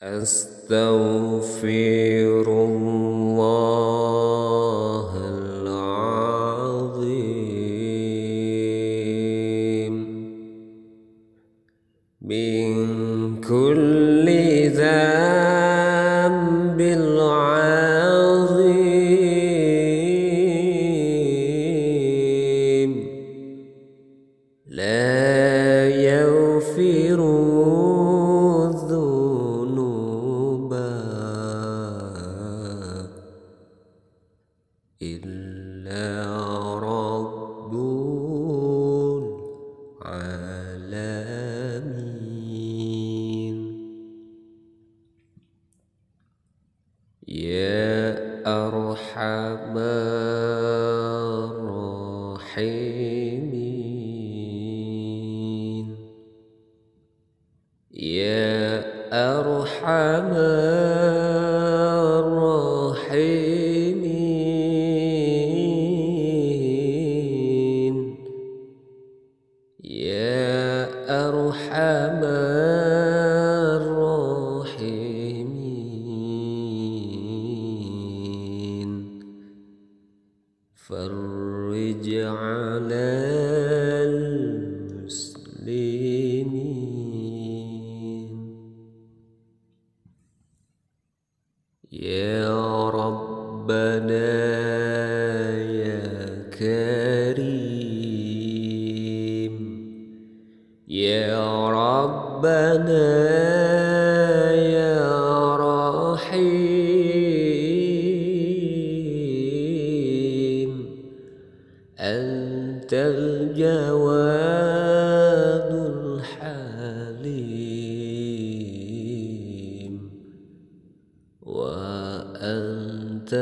أستغفر الله العظيم من كل ذنب عظيم لا يغفر الذنوب إلا رب العالمين. يا أرحم الراحمين يا أرحم الراحمين يا أرحم الراحمين فرج على المسلمين. يا ربنا يا كريم يا ربنا يا رحيم أنت الجواد الحليم وأنت